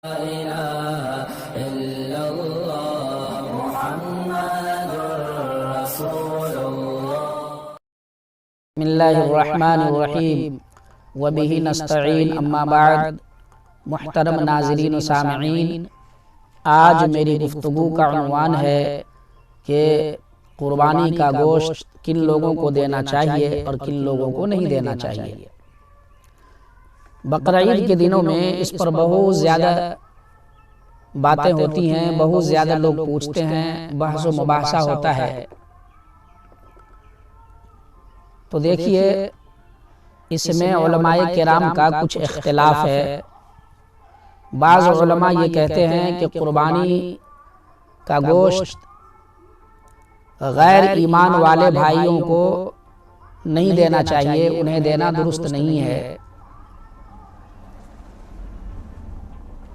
إله إلا الله محمد رسول الله. بسم الله الرحمن الرحیم وبہ نستعین اما بعد. محترم ناظرین و سامعین، آج میری گفتگو کا عنوان ہے کہ قربانی کا گوشت کن لوگوں کو دینا چاہیے اور کن لوگوں کو نہیں دینا چاہیے۔ بقرعید کے دنوں میں اس پر بہت زیادہ باتیں ہوتی ہیں، بہت زیادہ لوگ پوچھتے ہیں، بحث و مباحثہ ہوتا ہے۔ تو دیکھیے، اس میں علماء کرام کا کچھ اختلاف ہے۔ بعض علماء یہ کہتے ہیں کہ قربانی کا گوشت غیر ایمان والے بھائیوں کو نہیں دینا چاہیے، انہیں دینا درست نہیں ہے،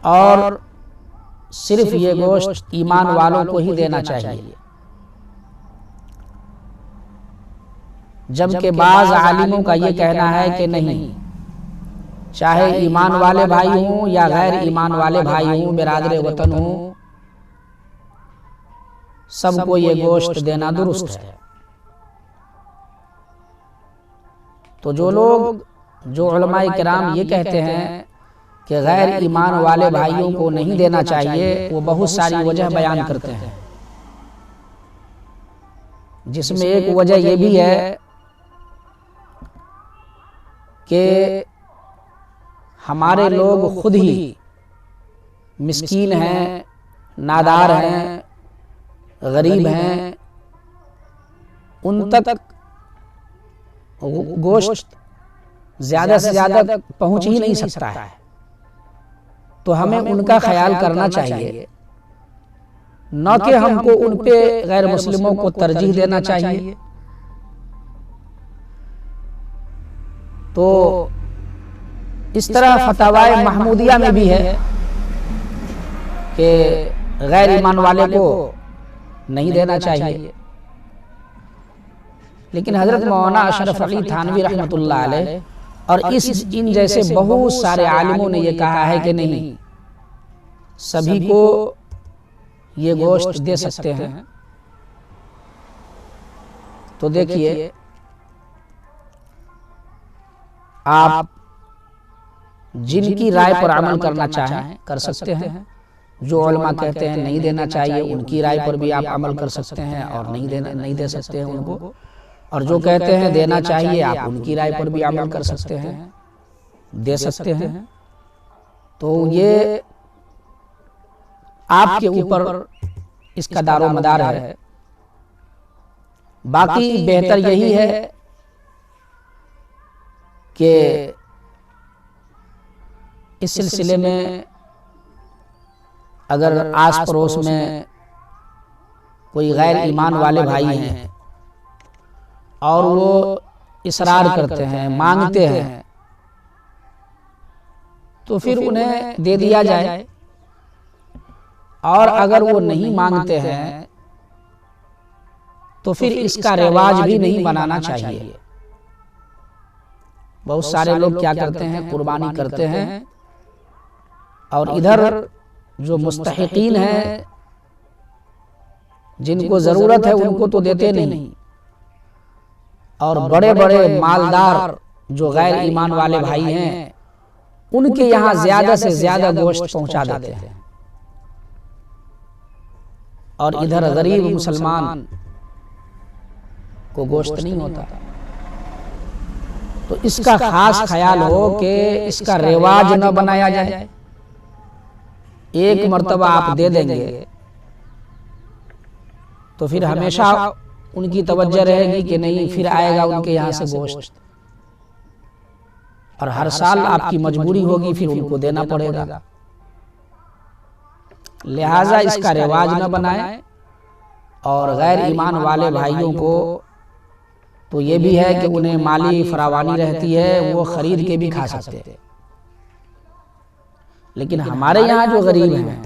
اور صرف یہ گوشت ایمان والوں کو ہی دینا چاہیے۔ جبکہ بعض عالموں کا یہ کہنا ہے کہ نہیں، چاہے ایمان والے بھائی ہوں یا غیر ایمان والے بھائی ہوں، برادر وطن ہوں، سب کو یہ گوشت دینا درست ہے۔ تو جو علماء کرام یہ کہتے ہیں کہ غیر ایمان والے بھائیوں کو نہیں دینا چاہیے، وہ بہت ساری وجہ بیان کرتے ہیں، جس میں ایک وجہ یہ بھی ہے کہ ہمارے لوگ خود ہی مسکین ہیں، نادار ہیں، غریب ہیں، ان تک گوشت زیادہ سے زیادہ پہنچ ہی نہیں سکتا ہے، تو ہمیں ان کا خیال کرنا چاہیے، نہ کہ ہم کو ان پہ غیر مسلموں کو ترجیح دینا چاہیے۔ تو اس طرح فتاوی محمودیہ میں بھی ہے کہ غیر ایمان والے کو نہیں دینا چاہیے، لیکن حضرت مولانا اشرف علی تھانوی رحمۃ اللہ علیہ اور ان جیسے بہت سارے عالموں نے یہ کہا ہے کہ نہیں، سبھی کو یہ گوشت دے سکتے ہیں۔ تو دیکھیے، آپ جن کی رائے پر عمل کرنا چاہیں کر سکتے ہیں۔ جو علماء کہتے ہیں نہیں دینا چاہیے، ان کی رائے پر بھی آپ عمل کر سکتے ہیں اور نہیں دے سکتے ہیں ان کو، اور جو کہتے ہیں دینا چاہیے، آپ ان کی رائے پر بھی عمل کر سکتے ہیں، دے سکتے ہیں۔ تو یہ آپ کے اوپر اس کا دار و مدار ہے۔ باقی بہتر یہی ہے کہ اس سلسلے میں اگر آس پڑوس میں کوئی غیر ایمان والے بھائی ہیں اور وہ اصرار کرتے ہیں، مانگتے ہیں، تو پھر انہیں دے دیا جائے، اور اگر وہ نہیں مانگتے ہیں تو پھر اس کا رواج بھی نہیں بنانا چاہیے۔ بہت سارے لوگ کیا کرتے ہیں، قربانی کرتے ہیں اور ادھر جو مستحقین ہیں، جن کو ضرورت ہے، ان کو تو دیتے نہیں، اور بڑے بڑے مالدار جو غیر ایمان والے بھائی ہیں، ان کے یہاں زیادہ سے زیادہ گوشت پہنچا دیتے ہیں، اور ادھر غریب مسلمان کو گوشت نہیں ہوتا۔ تو اس کا خاص خیال ہو کہ اس کا رواج نہ بنایا جائے۔ ایک مرتبہ آپ دے دیں گے تو پھر ہمیشہ ان کی توجہ رہے گی کہ نہیں، پھر آئے گا ان کے یہاں سے گوشت، اور ہر سال آپ کی مجبوری ہوگی، پھر ان کو دینا پڑے گا۔ لہٰذا اس کا رواج نہ بنائیں، اور غیر ایمان والے بھائیوں کو تو یہ بھی ہے کہ انہیں مالی فراوانی رہتی ہے، وہ خرید کے بھی کھا سکتے ہیں، لیکن ہمارے یہاں جو غریب ہیں،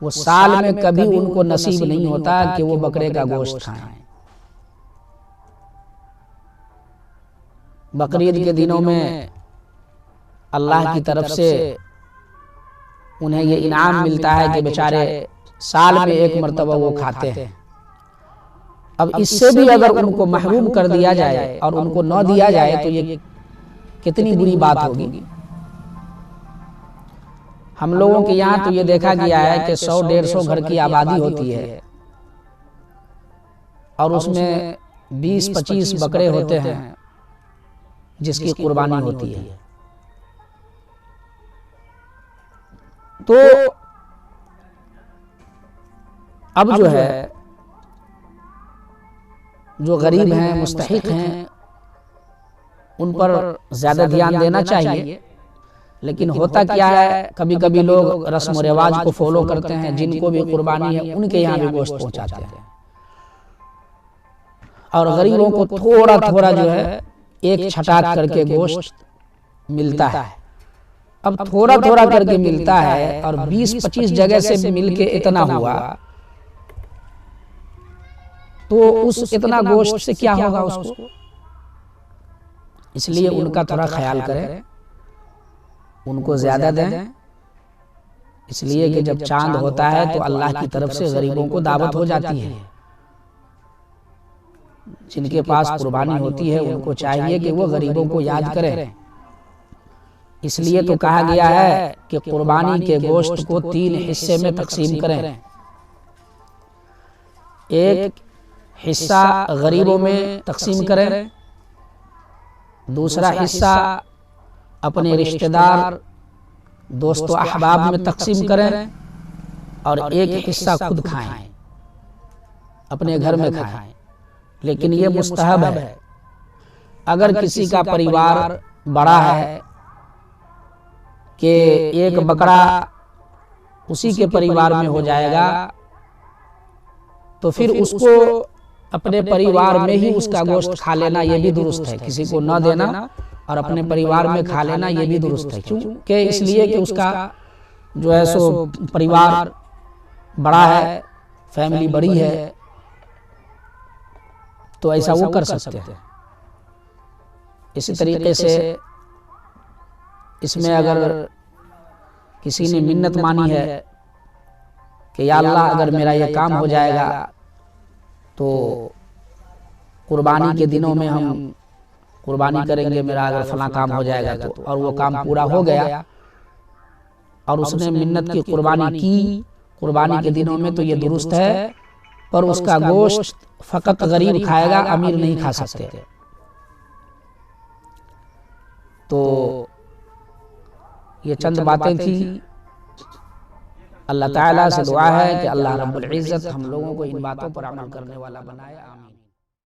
وہ سال میں کبھی ان کو نصیب نہیں ہوتا کہ وہ بکرے کا گوشت کھائیں۔ بقرعید کے دنوں میں اللہ کی طرف سے انہیں یہ انعام ملتا ہے کہ بیچارے سال میں ایک مرتبہ وہ کھاتے ہیں۔ اب اس سے بھی اگر ان کو محروم کر دیا جائے اور ان کو نہ دیا جائے تو یہ کتنی بری بات ہوگی۔ ہم لوگوں کے یہاں تو یہ دیکھا گیا ہے کہ 100-150 گھر کی آبادی ہوتی ہے اور اس میں 20-25 بکرے ہوتے ہیں جس کی قربانی ہوتی ہے۔ تو اب جو ہے جو غریب ہیں، مستحق ہیں، ان پر زیادہ دھیان دینا چاہیے، لیکن ہوتا کیا ہے کبھی کبھی لوگ رسم و رواج کو فالو کرتے ہیں، جن کو بھی قربانی ہے ان کے یہاں بھی گوشت پہنچاتے ہیں اور غریبوں کو تھوڑا تھوڑا جو ہے ایک چھٹاک کر کے گوشت ملتا ہے۔ اب تھوڑا تھوڑا کر کے ملتا ہے اور 20-25 جگہ سے مل کے اتنا ہوا تو اس اتنا گوشت سے کیا ہوگا اس کو؟ اس لیے ان کا تھوڑا خیال کریں، ان کو زیادہ دیں، اس لیے کہ جب چاند ہوتا ہے تو اللہ کی طرف سے غریبوں کو دعوت ہو جاتی ہے۔ جن کے پاس قربانی ہوتی ہے ان کو چاہیے کہ وہ غریبوں کو یاد کریں۔ اس لیے تو کہا گیا ہے کہ قربانی کے گوشت کو 3 حصے میں تقسیم کریں، ایک حصہ غریبوں میں تقسیم کریں، دوسرا حصہ اپنے رشتہ دار دوست و احباب میں تقسیم کریں اور ایک حصہ خود کھائیں، اپنے گھر میں کھائیں۔ لیکن یہ مستحب ہے، اگر کسی کا پریوار بڑا ہے کہ ایک بکرا اسی کے پریوار میں ہو جائے گا تو پھر اس کو اپنے پریوار میں ہی اس کا گوشت کھا لینا یہ بھی درست ہے، کسی کو نہ دینا اور اپنے پریوار میں کھا لینا یہ بھی درست ہے، کیونکہ اس لیے کہ اس کا جو ہے سو پریوار بڑا ہے، فیملی بڑی ہے، تو ایسا وہ کر سکتے ہیں۔ اسی طریقے سے اس میں اگر کسی نے منت مانی ہے کہ یا اللہ اگر میرا یہ کام ہو جائے گا تو قربانی کے دنوں میں ہم قربانی کریں گے، میرا اگر فلاں کام ہو جائے گا تو، اور وہ کام پورا ہو گیا اور اس نے منت کی قربانی کی قربانی کے دنوں میں تو یہ درست ہے، پر اس کا گوشت فقط غریب کھائے گا، امیر نہیں کھا سکتے۔ تو یہ چند باتیں تھیں۔ اللہ تعالیٰ سے دعا ہے کہ اللہ رب العزت ہم لوگوں کو ان باتوں پر عمل کرنے والا بنائے، آمین۔